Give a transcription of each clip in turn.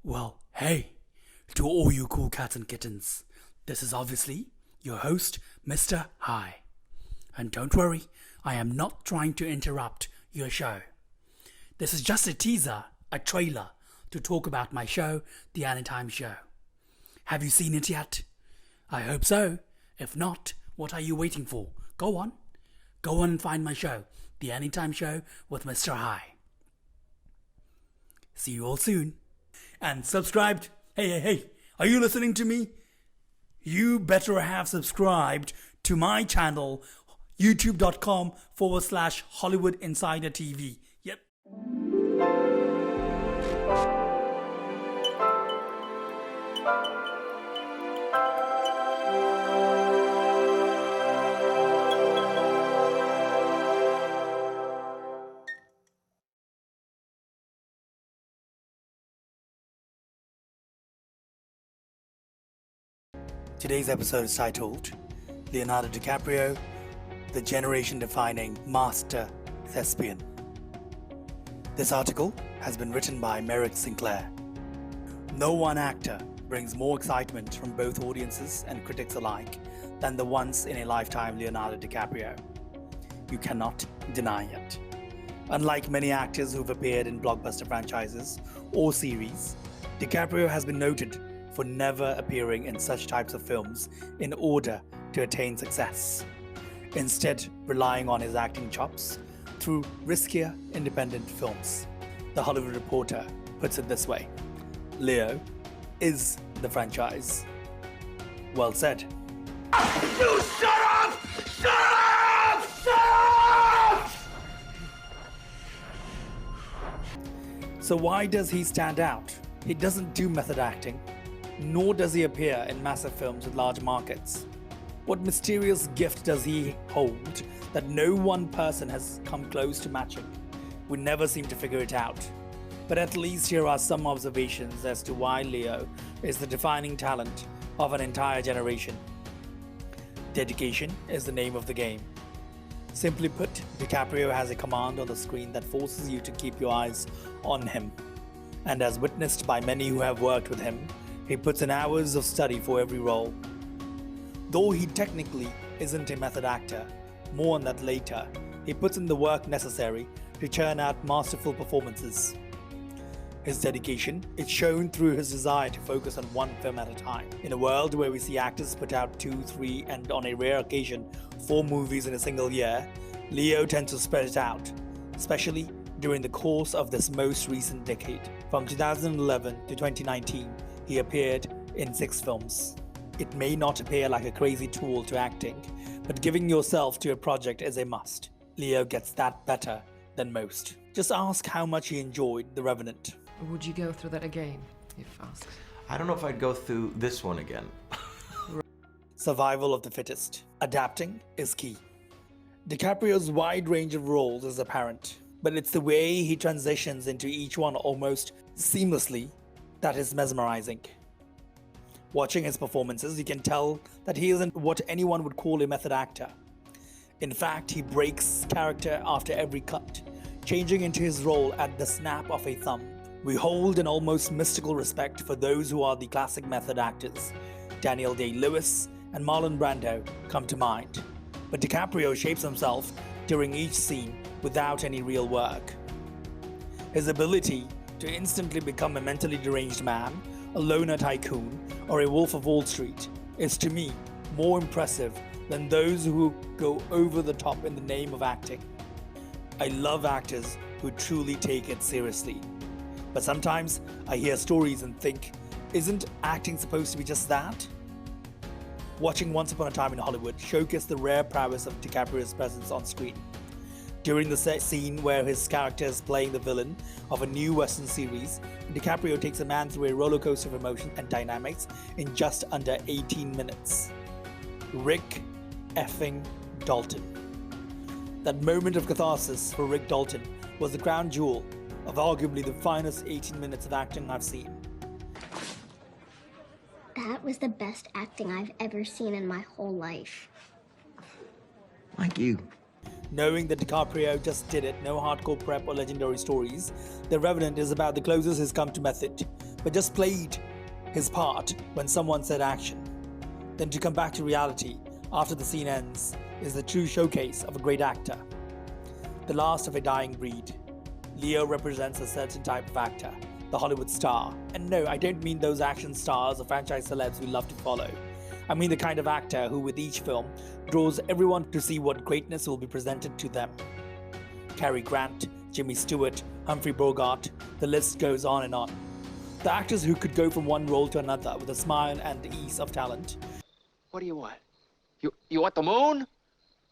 Well, hey, to all you cool cats and kittens, this is obviously your host, Mr. Hi. And don't worry, I am not trying to interrupt your show. This is just a teaser, a trailer, to talk about my show, The Anytime Show. Have you seen it yet? I hope so. If not, what are you waiting for? Go on and find my show, The Anytime Show with Mr. Hi. See you all soon. And subscribed. Hey, are you listening to me? You better have subscribed to my channel, youtube.com/Hollywood Insider TV. Yep. Today's episode is titled Leonardo DiCaprio, the generation-defining master Thespian. This article has been written by Merrick Sinclair. No one actor brings more excitement from both audiences and critics alike than the once-in-a-lifetime Leonardo DiCaprio. You cannot deny it. Unlike many actors who've appeared in blockbuster franchises or series, DiCaprio has been noted for never appearing in such types of films in order to attain success, instead relying on his acting chops through riskier independent films. The Hollywood Reporter puts it this way: Leo is the franchise. Well said. You shut up! Shut up! Shut up! So why does he stand out? He doesn't do method acting, nor does he appear in massive films with large markets. What mysterious gift does he hold that no one person has come close to matching? We never seem to figure it out. But at least here are some observations as to why Leo is the defining talent of an entire generation. Dedication is the name of the game. Simply put, DiCaprio has a command on the screen that forces you to keep your eyes on him. And as witnessed by many who have worked with him, he puts in hours of study for every role. Though he technically isn't a method actor, more on that later, he puts in the work necessary to churn out masterful performances. His dedication is shown through his desire to focus on one film at a time. In a world where we see actors put out 2, 3, and on a rare occasion 4 movies in a single year, Leo tends to spread it out, especially during the course of this most recent decade. From 2011 to 2019, he appeared in 6 films. It may not appear like a crazy tool to acting, but giving yourself to a project is a must. Leo gets that better than most. Just ask how much he enjoyed The Revenant. Would you go through that again, if asked? I don't know if I'd go through this one again. Survival of the fittest. Adapting is key. DiCaprio's wide range of roles is apparent, but it's the way he transitions into each one almost seamlessly that is mesmerizing. Watching his performances, you can tell that he isn't what anyone would call a method actor. In fact, he breaks character after every cut, changing into his role at the snap of a thumb. We hold an almost mystical respect for those who are the classic method actors. Daniel Day-Lewis and Marlon Brando come to mind. But DiCaprio shapes himself during each scene without any real work. His ability to instantly become a mentally deranged man, a loner tycoon, or a wolf of Wall Street is to me more impressive than those who go over the top in the name of acting. I love actors who truly take it seriously. But sometimes I hear stories and think, isn't acting supposed to be just that? Watching Once Upon a Time in Hollywood showcased the rare prowess of DiCaprio's presence on screen. During the scene where his character is playing the villain of a new Western series, DiCaprio takes a man through a roller coaster of emotions and dynamics in just under 18 minutes. Rick effing Dalton. That moment of catharsis for Rick Dalton was the crown jewel of arguably the finest 18 minutes of acting I've seen. That was the best acting I've ever seen in my whole life. Thank you. Knowing that DiCaprio just did it, no hardcore prep or legendary stories, The Revenant is about the closest he's come to method, but just played his part when someone said action. Then to come back to reality after the scene ends is the true showcase of a great actor. The last of a dying breed. Leo represents a certain type of actor, the Hollywood star. And no, I don't mean those action stars or franchise celebs we love to follow. I mean the kind of actor who with each film draws everyone to see what greatness will be presented to them. Cary Grant, Jimmy Stewart, Humphrey Bogart, the list goes on and on. The actors who could go from one role to another with a smile and ease of talent. What do you want? You want the moon?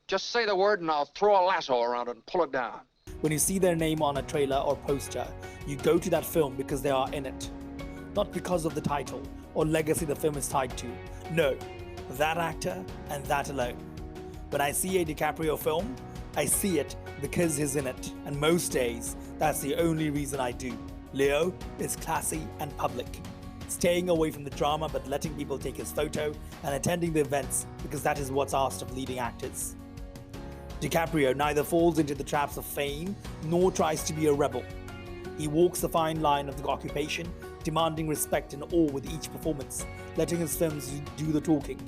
Just say the word and I'll throw a lasso around it and pull it down. When you see their name on a trailer or poster, you go to that film because they are in it. Not because of the title or legacy the film is tied to. No, that actor and that alone. When I see a DiCaprio film, I see it because he's in it. And most days, that's the only reason I do. Leo is classy and public, staying away from the drama but letting people take his photo and attending the events because that is what's asked of leading actors. DiCaprio neither falls into the traps of fame nor tries to be a rebel. He walks the fine line of the occupation, demanding respect and awe with each performance, letting his films do the talking.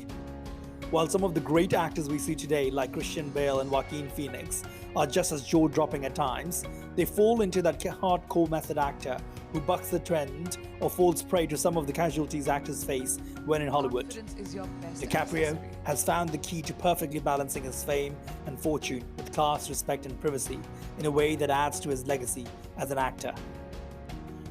While some of the great actors we see today, like Christian Bale and Joaquin Phoenix, are just as jaw-dropping at times, they fall into that hardcore method actor who bucks the trend or falls prey to some of the casualties actors face when in Hollywood. DiCaprio has found the key to perfectly balancing his fame and fortune with class, respect, and privacy in a way that adds to his legacy as an actor.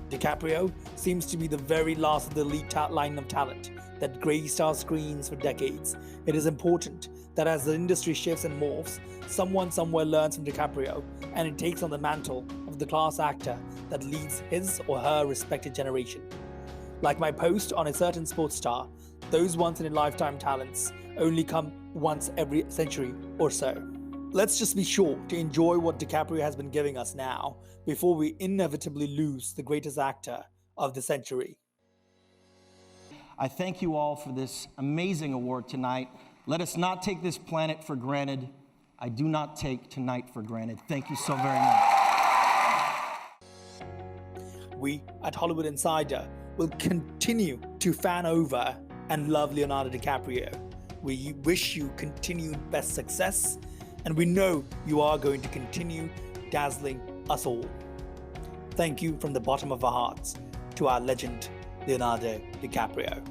DiCaprio seems to be the very last of the elite line of talent that graced our screens for decades. It is important that as the industry shifts and morphs, someone somewhere learns from DiCaprio and it takes on the mantle of the class actor that leads his or her respected generation. Like my post on a certain sports star, those once-in-a-lifetime talents only come once every century or so. Let's just be sure to enjoy what DiCaprio has been giving us now before we inevitably lose the greatest actor of the century. I thank you all for this amazing award tonight. Let us not take this planet for granted. I do not take tonight for granted. Thank you so very much. We at Hollywood Insider will continue to fan over and love Leonardo DiCaprio. We wish you continued best success, and we know you are going to continue dazzling us all. Thank you from the bottom of our hearts to our legend, Leonardo DiCaprio.